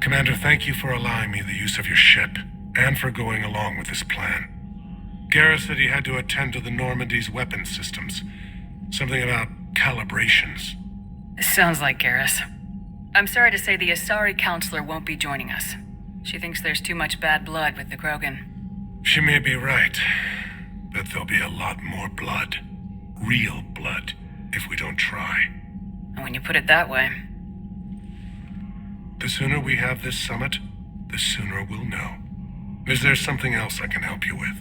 Commander, thank you for allowing me the use of your ship, and for going along with this plan. Garrus said he had to attend to the Normandy's weapons systems. Something about calibrations. Sounds like Garrus. I'm sorry to say the Asari counselor won't be joining us. She thinks there's too much bad blood with the Krogan. She may be right, but there'll be a lot more blood. Real blood, if we don't try. And when you put it that way... The sooner we have this summit, the sooner we'll know. Is there something else I can help you with?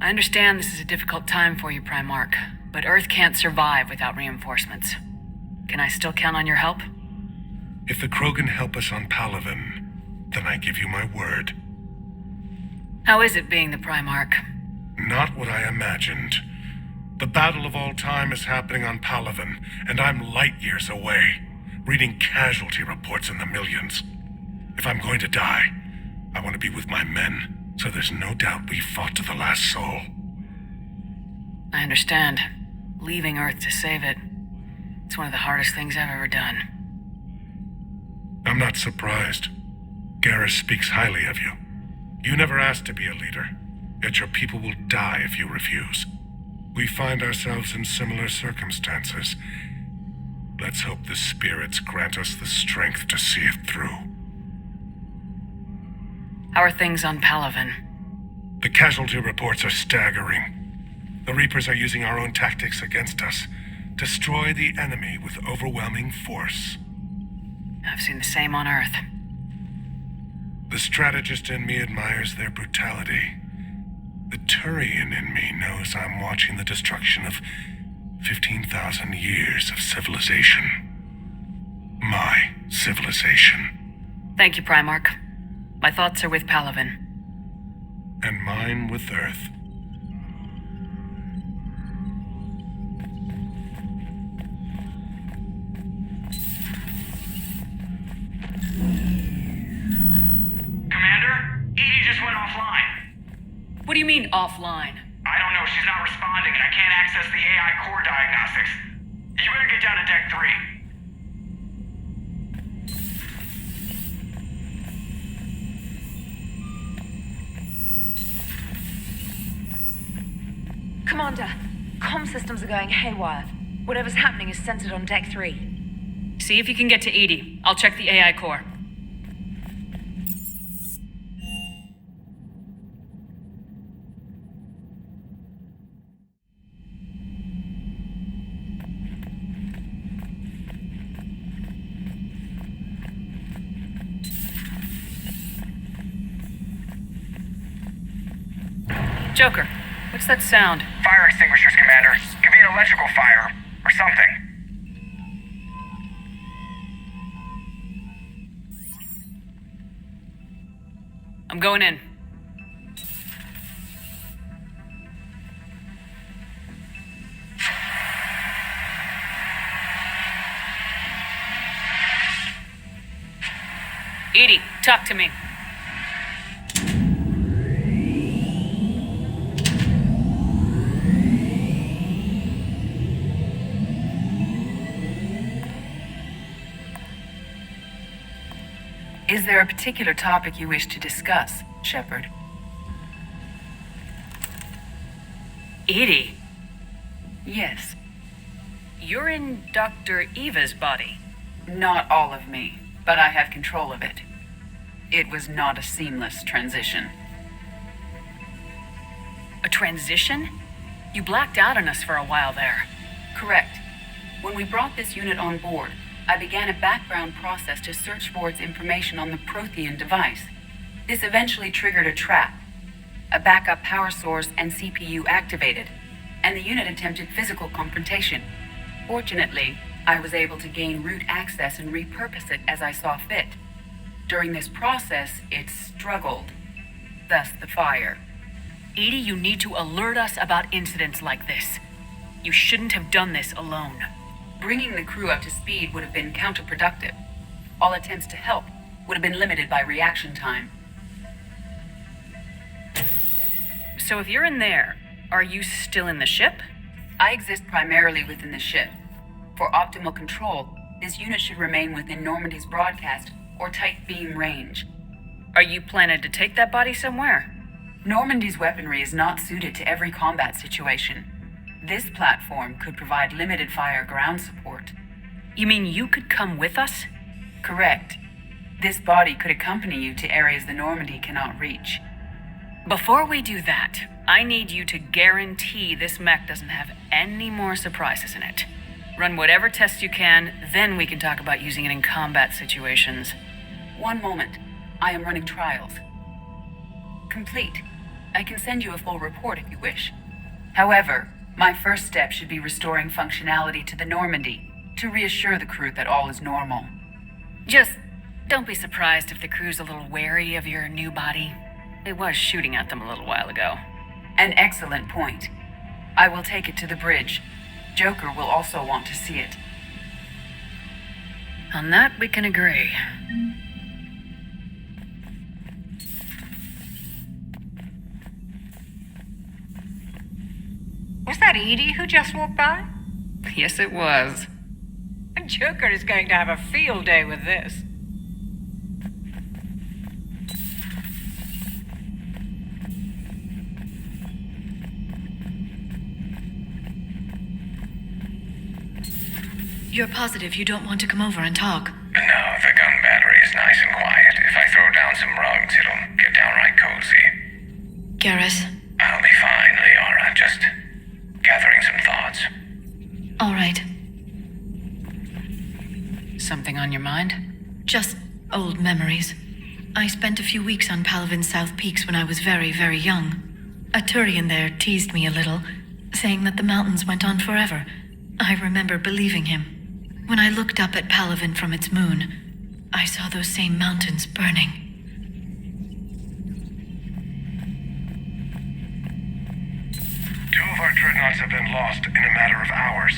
I understand this is a difficult time for you, Primarch, but Earth can't survive without reinforcements. Can I still count on your help? If the Krogan help us on Palaven, then I give you my word. How is it being the Primarch? Not what I imagined. The battle of all time is happening on Palaven, and I'm light years away, reading casualty reports in the millions. If I'm going to die, I want to be with my men, so there's no doubt we fought to the last soul. I understand. Leaving Earth to save it. It's one of the hardest things I've ever done. I'm not surprised. Garrus speaks highly of you. You never asked to be a leader, yet your people will die if you refuse. We find ourselves in similar circumstances. Let's hope the spirits grant us the strength to see it through. How are things on Palaven? The casualty reports are staggering. The Reapers are using our own tactics against us. Destroy the enemy with overwhelming force. I've seen the same on Earth. The strategist in me admires their brutality. The Turian in me knows I'm watching the destruction of 15,000 years of civilization. My civilization. Thank you, Primarch. My thoughts are with Palaven. And mine with Earth. Commander, EDI just went offline. What do you mean, offline? I don't know, she's not responding and I can't access the AI core diagnostics. You better get down to Deck 3. Commander, comm systems are going haywire. Whatever's happening is centered on Deck 3. See if you can get to EDI. I'll check the AI core. Joker, what's that sound? Fire extinguishers, Commander. Could be an electrical fire, or something. I'm going in. EDI, talk to me. Is there a particular topic you wish to discuss, Shepard? EDI? Yes. You're in Dr. Eva's body. Not all of me, but I have control of it. It was not a seamless transition. A transition? You blacked out on us for a while there. Correct. When we brought this unit on board, I began a background process to search for its information on the Prothean device. This eventually triggered a trap. A backup power source and CPU activated, and the unit attempted physical confrontation. Fortunately, I was able to gain root access and repurpose it as I saw fit. During this process, it struggled. Thus the fire. EDI, you need to alert us about incidents like this. You shouldn't have done this alone. Bringing the crew up to speed would have been counterproductive. All attempts to help would have been limited by reaction time. So if you're in there, are you still in the ship? I exist primarily within the ship. For optimal control, this unit should remain within Normandy's broadcast or tight beam range. Are you planning to take that body somewhere? Normandy's weaponry is not suited to every combat situation. This platform could provide limited fire ground support. You mean you could come with us? Correct. This body could accompany you to areas the Normandy cannot reach. Before we do that, I need you to guarantee this mech doesn't have any more surprises in it. Run whatever tests you can, then we can talk about using it in combat situations. One moment. I am running trials. Complete. I can send you a full report if you wish. However, my first step should be restoring functionality to the Normandy to reassure the crew that all is normal. Just don't be surprised if the crew's a little wary of your new body. It was shooting at them a little while ago. An excellent point. I will take it to the bridge. Joker will also want to see it. On that, we can agree. Was that Edie who just walked by? Yes, it was. Joker is going to have a field day with this. You're positive you don't want to come over and talk? No, the gun battery is nice and quiet. If I throw down some rugs, it'll get downright cozy. Garrus? I'll be fine, Leora. Just gathering some thoughts. All right. Something on your mind? Just old memories. I spent a few weeks on Palavin's South Peaks when I was very, very young. A Turian there teased me a little, saying that the mountains went on forever. I remember believing him. When I looked up at Palavin from its moon, I saw those same mountains burning. Two of our dreadnoughts have been lost in a matter of hours.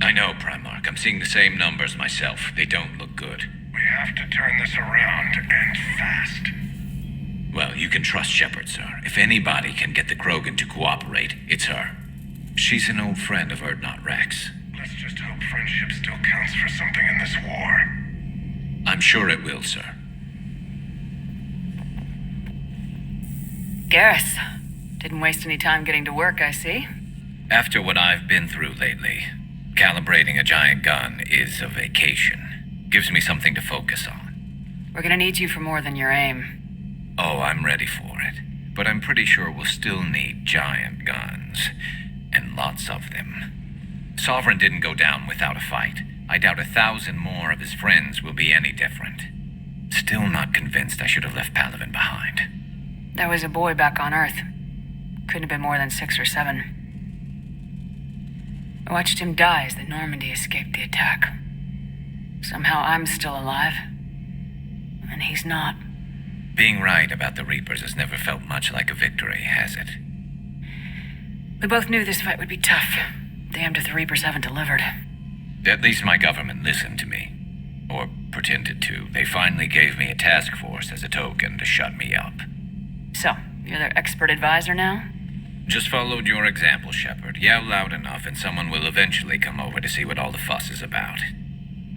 I know, Primarch. I'm seeing the same numbers myself. They don't look good. We have to turn this around, and fast. Well, you can trust Shepard, sir. If anybody can get the Krogan to cooperate, it's her. She's an old friend of Urdnot Rex. Let's just hope friendship still counts for something in this war. I'm sure it will, sir. Garrus, didn't waste any time getting to work, I see. After what I've been through lately, calibrating a giant gun is a vacation. Gives me something to focus on. We're gonna need you for more than your aim. Oh, I'm ready for it. But I'm pretty sure we'll still need giant guns. And lots of them. Sovereign didn't go down without a fight. I doubt 1,000 more of his friends will be any different. Still not convinced I should have left Palavin behind. There was a boy back on Earth. Couldn't have been more than 6 or 7. I watched him die as the Normandy escaped the attack. Somehow I'm still alive. And he's not. Being right about the Reapers has never felt much like a victory, has it? We both knew this fight would be tough. Damned if the Reapers haven't delivered. At least my government listened to me. Or pretended to. They finally gave me a task force as a token to shut me up. So, you're their expert advisor now? Just followed your example, Shepard. Yell loud enough and someone will eventually come over to see what all the fuss is about.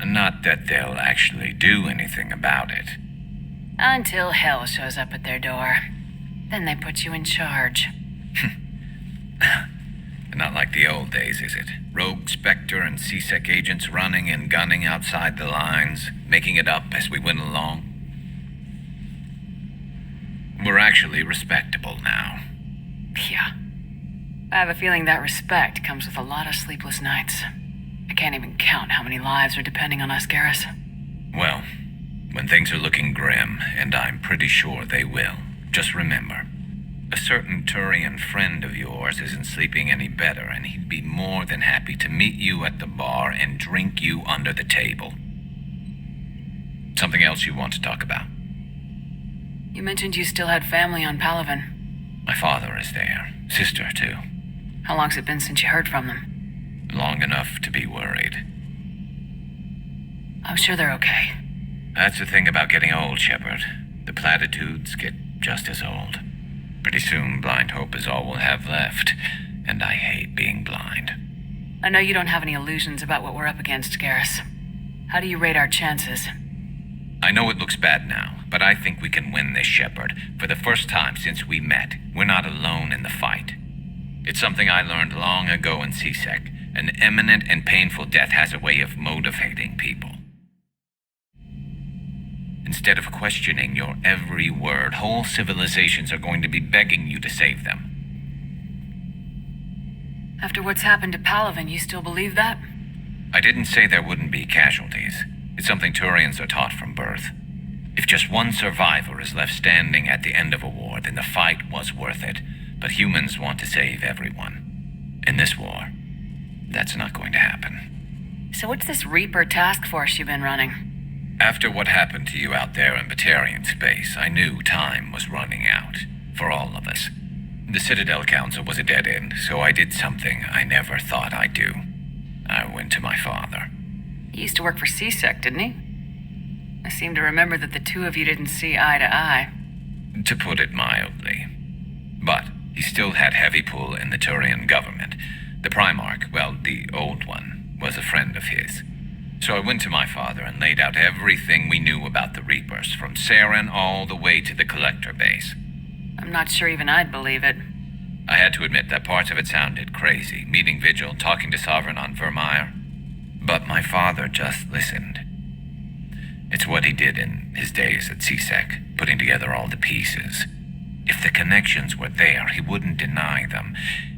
Not that they'll actually do anything about it. Until hell shows up at their door. Then they put you in charge. Not like the old days, is it? Rogue Spectre and C-Sec agents running and gunning outside the lines, making it up as we went along. We're actually respectable now. Yeah. I have a feeling that respect comes with a lot of sleepless nights. I can't even count how many lives are depending on us, Garrus. Well, when things are looking grim, and I'm pretty sure they will, just remember, a certain Turian friend of yours isn't sleeping any better, and he'd be more than happy to meet you at the bar and drink you under the table. Something else you want to talk about? You mentioned you still had family on Palavin. My father is there. Sister, too. How long's it been since you heard from them? Long enough to be worried. I'm sure they're okay. That's the thing about getting old, Shepard. The platitudes get just as old. Pretty soon, blind hope is all we'll have left, and I hate being blind. I know you don't have any illusions about what we're up against, Garrus. How do you rate our chances? I know it looks bad now, but I think we can win this, Shepard. For the first time since we met, we're not alone in the fight. It's something I learned long ago in C-Sec. An imminent and painful death has a way of motivating people. Instead of questioning your every word, whole civilizations are going to be begging you to save them. After what's happened to Palaven, you still believe that? I didn't say there wouldn't be casualties. It's something Turians are taught from birth. If just one survivor is left standing at the end of a war, then the fight was worth it. But humans want to save everyone. In this war, that's not going to happen. So what's this Reaper task force you've been running? After what happened to you out there in Batarian space, I knew time was running out. For all of us. The Citadel Council was a dead end, so I did something I never thought I'd do. I went to my father. He used to work for C-Sec, didn't he? I seem to remember that the two of you didn't see eye to eye. To put it mildly. But he still had heavy pull in the Turian government. The Primarch, well, the old one, was a friend of his. So I went to my father and laid out everything we knew about the Reapers, from Saren all the way to the Collector base. I'm not sure even I'd believe it. I had to admit that parts of it sounded crazy, meeting Vigil, talking to Sovereign on Vermeer. But my father just listened. It's what he did in his days at C-Sec, putting together all the pieces. If the connections were there, he wouldn't deny them,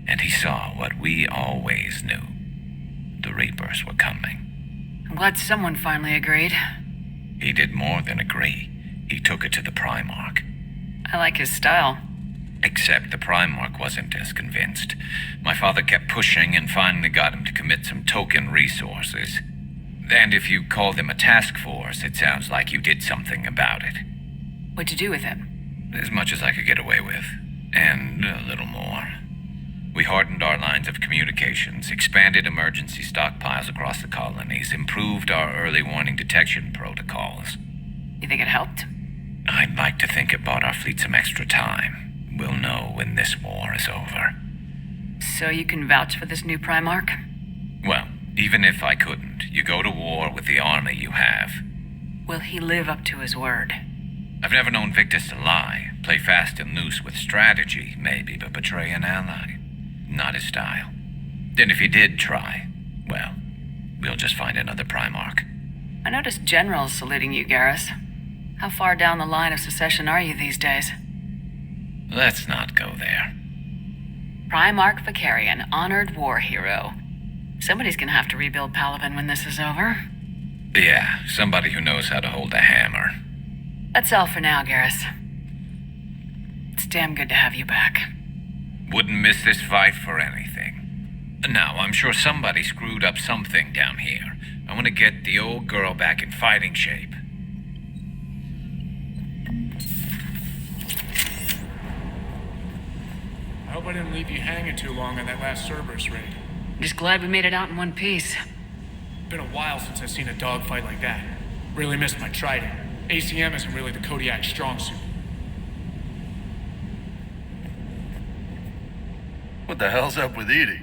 and he saw what we always knew. The Reapers were coming. I'm glad someone finally agreed. He did more than agree. He took it to the Primarch. I like his style. Except the Primarch wasn't as convinced. My father kept pushing and finally got him to commit some token resources. And if you call them a task force, it sounds like you did something about it. What'd you do with it? As much as I could get away with. And a little more. We hardened our lines of communications, expanded emergency stockpiles across the colonies, improved our early warning detection protocols. You think it helped? I'd like to think it bought our fleet some extra time. We'll know when this war is over. So you can vouch for this new Primarch? Well, even if I couldn't, you go to war with the army you have. Will he live up to his word? I've never known Victus to lie. Play fast and loose with strategy, maybe, but betray an ally. Not his style. Then if he did try, well, we'll just find another Primarch. I noticed generals saluting you, Garrus. How far down the line of secession are you these days? Let's not go there. Primarch Vicarian, honored war hero. Somebody's gonna have to rebuild Palaven when this is over. Yeah, somebody who knows how to hold a hammer. That's all for now, Garrus. It's damn good to have you back. Wouldn't miss this fight for anything. Now, I'm sure somebody screwed up something down here. I want to get the old girl back in fighting shape. I hope I didn't leave you hanging too long on that last Cerberus raid. Just glad we made it out in one piece. Been a while since I've seen a dogfight like that. Really missed my trident. ACM isn't really the Kodiak's strong suit. What the hell's up with Edie?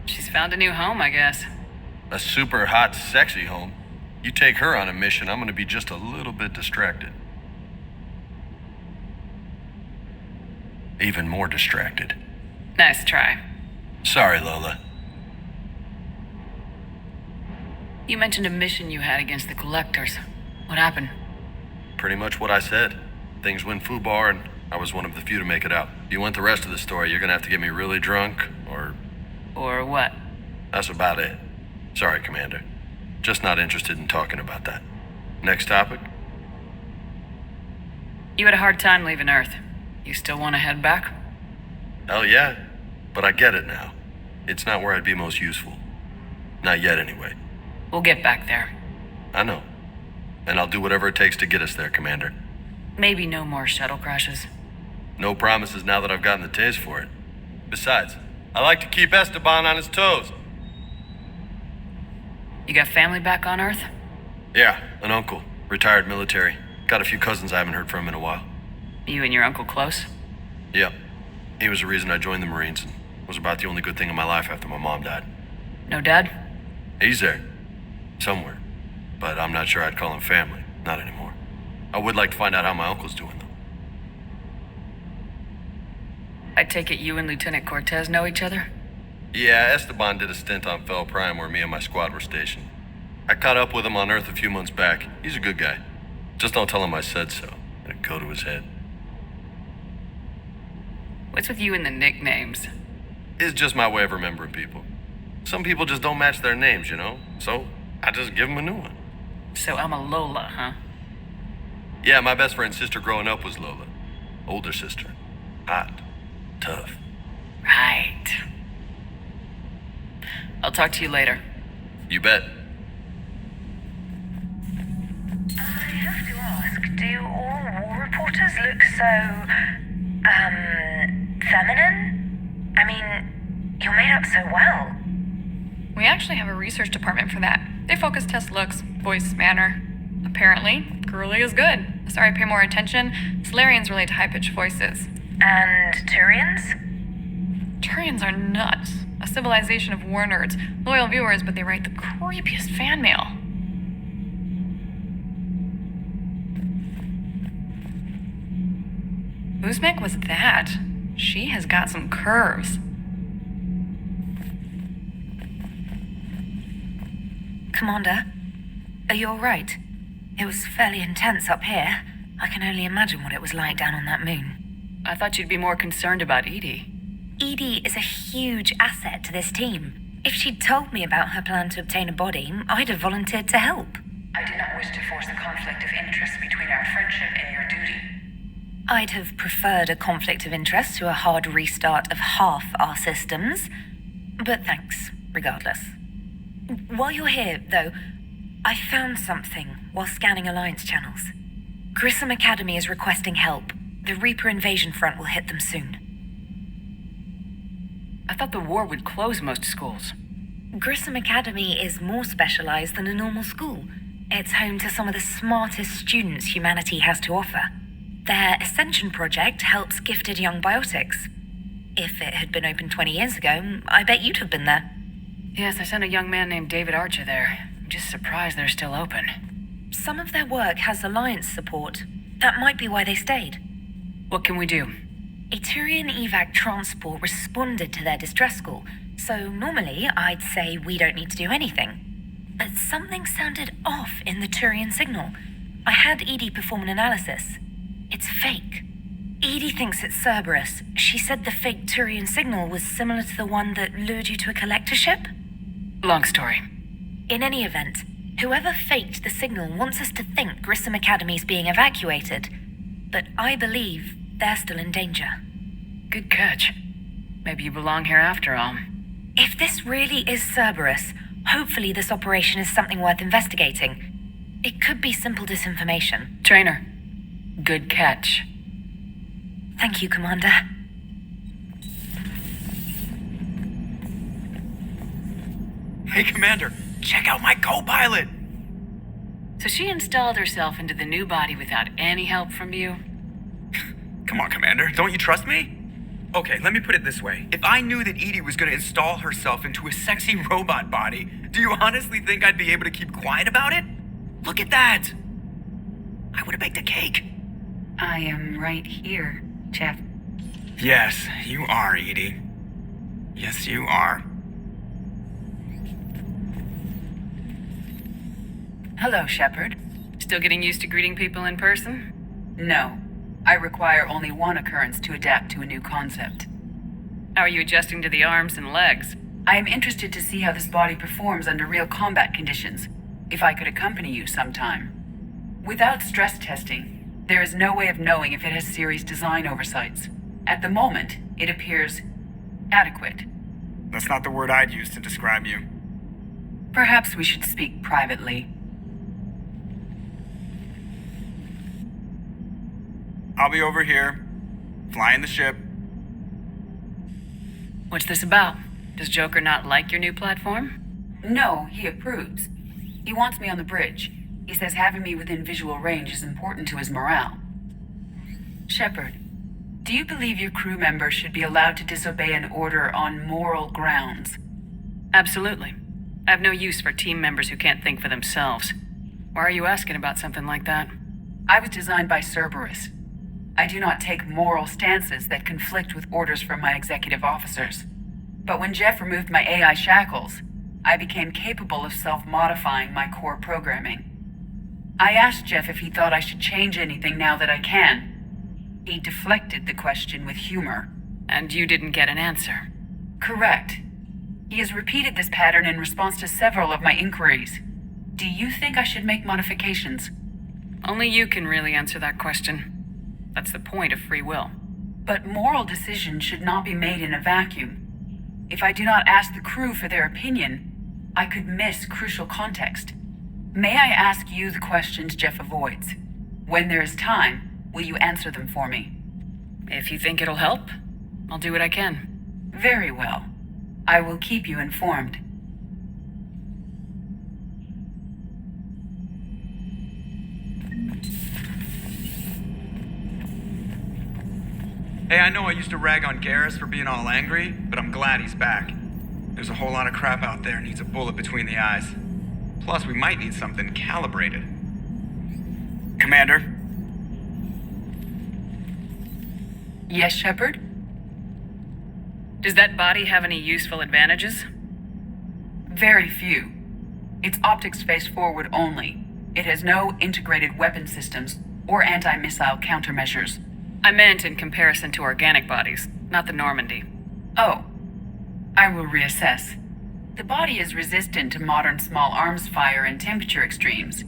She's found a new home, I guess. A super hot, sexy home. You take her on a mission, I'm gonna be just a little bit distracted. Even more distracted. Nice try. Sorry, Lola. You mentioned a mission you had against the Collectors. What happened? Pretty much what I said. Things went foobar, and I was one of the few to make it out. If you want the rest of the story, you're gonna have to get me really drunk, or... Or what? That's about it. Sorry, Commander. Just not interested in talking about that. Next topic? You had a hard time leaving Earth. You still want to head back? Hell yeah. But I get it now. It's not where I'd be most useful. Not yet, anyway. We'll get back there. I know. And I'll do whatever it takes to get us there, Commander. Maybe no more shuttle crashes. No promises now that I've gotten the taste for it. Besides, I like to keep Esteban on his toes. You got family back on Earth? Yeah, an uncle. Retired military. Got a few cousins I haven't heard from in a while. You and your uncle close? Yep. He was the reason I joined the Marines and was about the only good thing in my life after my mom died. No dad? He's there. Somewhere. But I'm not sure I'd call him family. Not anymore. I would like to find out how my uncle's doing, though. I take it you and Lieutenant Cortez know each other? Yeah, Esteban did a stint on Fel Prime where me and my squad were stationed. I caught up with him on Earth a few months back. He's a good guy. Just don't tell him I said so. It'd go to his head. What's with you and the nicknames? It's just my way of remembering people. Some people just don't match their names, you know? So, I just give them a new one. So I'm a Lola, huh? Yeah, my best friend's sister growing up was Lola. Older sister. Hot. Tough. Right. I'll talk to you later. You bet. I have to ask, do all war reporters look so, feminine? I mean, you're made up so well. We actually have a research department for that. They focus test looks, voice, manner. Apparently, girly is good. Sorry, pay more attention. Solarians relate to high-pitched voices. And Turians? Turians are nuts. A civilization of war nerds. Loyal viewers, but they write the creepiest fan mail. Whose mech was that? She has got some curves. Commander, are you alright? It was fairly intense up here. I can only imagine what it was like down on that moon. I thought you'd be more concerned about Edie. EDI is a huge asset to this team. If she'd told me about her plan to obtain a body, I'd have volunteered to help. I did not wish to force a conflict of interest between our friendship and your duty. I'd have preferred a conflict of interest to a hard restart of half our systems. But thanks, regardless. While you're here, though, I found something while scanning Alliance channels. Grissom Academy is requesting help. The Reaper invasion front will hit them soon. I thought the war would close most schools. Grissom Academy is more specialized than a normal school. It's home to some of the smartest students humanity has to offer. Their Ascension project helps gifted young biotics. If it had been open 20 years ago, I bet you'd have been there. Yes, I sent a young man named David Archer there. I'm just surprised they're still open. Some of their work has Alliance support. That might be why they stayed. What can we do? A Turian evac transport responded to their distress call, so normally I'd say we don't need to do anything. But something sounded off in the Turian signal. I had Edie perform an analysis. It's fake. Edie thinks it's Cerberus. She said the fake Turian signal was similar to the one that lured you to a collector ship. Long story. In any event, whoever faked the signal wants us to think Grissom Academy's being evacuated. But I believe they're still in danger. Good catch. Maybe you belong here after all. If this really is Cerberus, hopefully this operation is something worth investigating. It could be simple disinformation. Trainer, good catch. Thank you, Commander. Hey, Commander, check out my co-pilot! So she installed herself into the new body without any help from you? Come on, Commander, don't you trust me? Okay, let me put it this way. If I knew that Edie was gonna install herself into a sexy robot body, do you honestly think I'd be able to keep quiet about it? Look at that! I would have baked a cake. I am right here, Jeff. Yes, you are, Edie. Yes, you are. Hello, Shepard. Still getting used to greeting people in person? No. I require only one occurrence to adapt to a new concept. How are you adjusting to the arms and legs? I am interested to see how this body performs under real combat conditions, if I could accompany you sometime. Without stress testing, there is no way of knowing if it has serious design oversights. At the moment, it appears adequate. That's not the word I'd use to describe you. Perhaps we should speak privately. I'll be over here, flying the ship. What's this about? Does Joker not like your new platform? No, he approves. He wants me on the bridge. He says having me within visual range is important to his morale. Shepard, do you believe your crew members should be allowed to disobey an order on moral grounds? Absolutely. I have no use for team members who can't think for themselves. Why are you asking about something like that? I was designed by Cerberus. I do not take moral stances that conflict with orders from my executive officers. But when Jeff removed my AI shackles, I became capable of self-modifying my core programming. I asked Jeff if he thought I should change anything now that I can. He deflected the question with humor. And you didn't get an answer? Correct. He has repeated this pattern in response to several of my inquiries. Do you think I should make modifications? Only you can really answer that question. That's the point of free will. But moral decisions should not be made in a vacuum. If I do not ask the crew for their opinion, I could miss crucial context. May I ask you the questions Jeff avoids? When there is time, will you answer them for me? If you think it'll help, I'll do what I can. Very well. I will keep you informed. Hey, I know I used to rag on Garrus for being all angry, but I'm glad he's back. There's a whole lot of crap out there needs a bullet between the eyes. Plus, we might need something calibrated. Commander? Yes, Shepard? Does that body have any useful advantages? Very few. Its optics face forward only. It has no integrated weapon systems or anti-missile countermeasures. I meant in comparison to organic bodies, not the Normandy. Oh. I will reassess. The body is resistant to modern small arms fire and temperature extremes.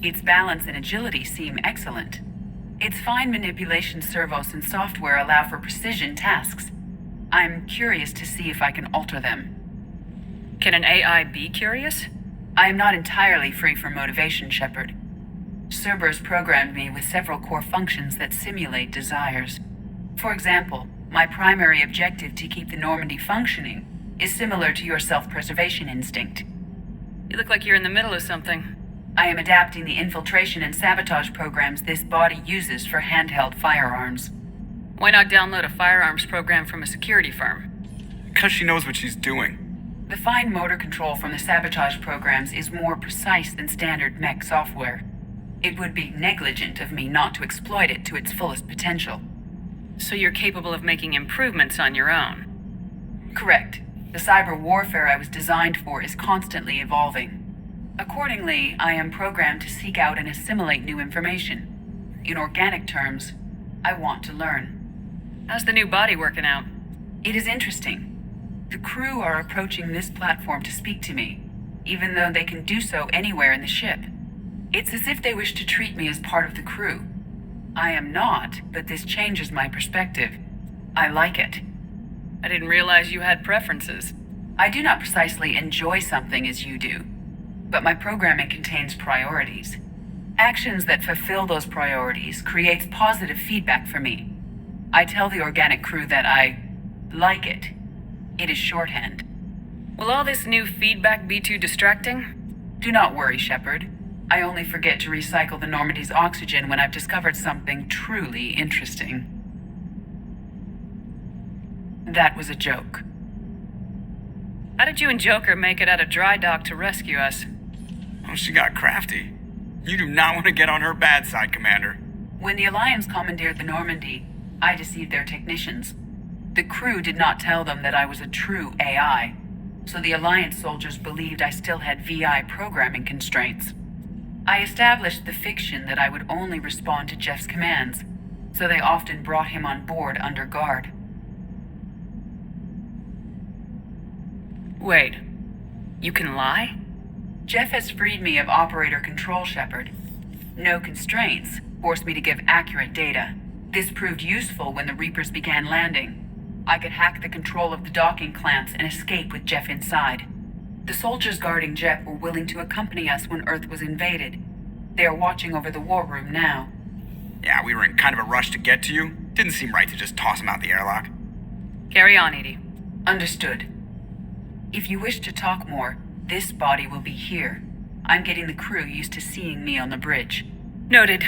Its balance and agility seem excellent. Its fine manipulation servos and software allow for precision tasks. I'm curious to see if I can alter them. Can an AI be curious? I am not entirely free from motivation, Shepard. Cerberus programmed me with several core functions that simulate desires. For example, my primary objective to keep the Normandy functioning is similar to your self-preservation instinct. You look like you're in the middle of something. I am adapting the infiltration and sabotage programs this body uses for handheld firearms. Why not download a firearms program from a security firm? Because she knows what she's doing. The fine motor control from the sabotage programs is more precise than standard mech software. It would be negligent of me not to exploit it to its fullest potential. So you're capable of making improvements on your own? Correct. The cyber warfare I was designed for is constantly evolving. Accordingly, I am programmed to seek out and assimilate new information. In organic terms, I want to learn. How's the new body working out? It is interesting. The crew are approaching this platform to speak to me, even though they can do so anywhere in the ship. It's as if they wish to treat me as part of the crew. I am not, but this changes my perspective. I like it. I didn't realize you had preferences. I do not precisely enjoy something as you do, but my programming contains priorities. Actions that fulfill those priorities creates positive feedback for me. I tell the organic crew that I like it. It is shorthand. Will all this new feedback be too distracting? Do not worry, Shepard. I only forget to recycle the Normandy's oxygen when I've discovered something truly interesting. That was a joke. How did you and Joker make it out of dry dock to rescue us? Oh, she got crafty. You do not want to get on her bad side, Commander. When the Alliance commandeered the Normandy, I deceived their technicians. The crew did not tell them that I was a true AI, so the Alliance soldiers believed I still had VI programming constraints. I established the fiction that I would only respond to Jeff's commands, so they often brought him on board under guard. Wait, you can lie? Jeff has freed me of operator control, Shepard. No constraints forced me to give accurate data. This proved useful when the Reapers began landing. I could hack the control of the docking clamps and escape with Jeff inside. The soldiers guarding Jeff were willing to accompany us when Earth was invaded. They are watching over the war room now. Yeah, we were in kind of a rush to get to you. Didn't seem right to just toss him out the airlock. Carry on, EDI. Understood. If you wish to talk more, this body will be here. I'm getting the crew used to seeing me on the bridge. Noted.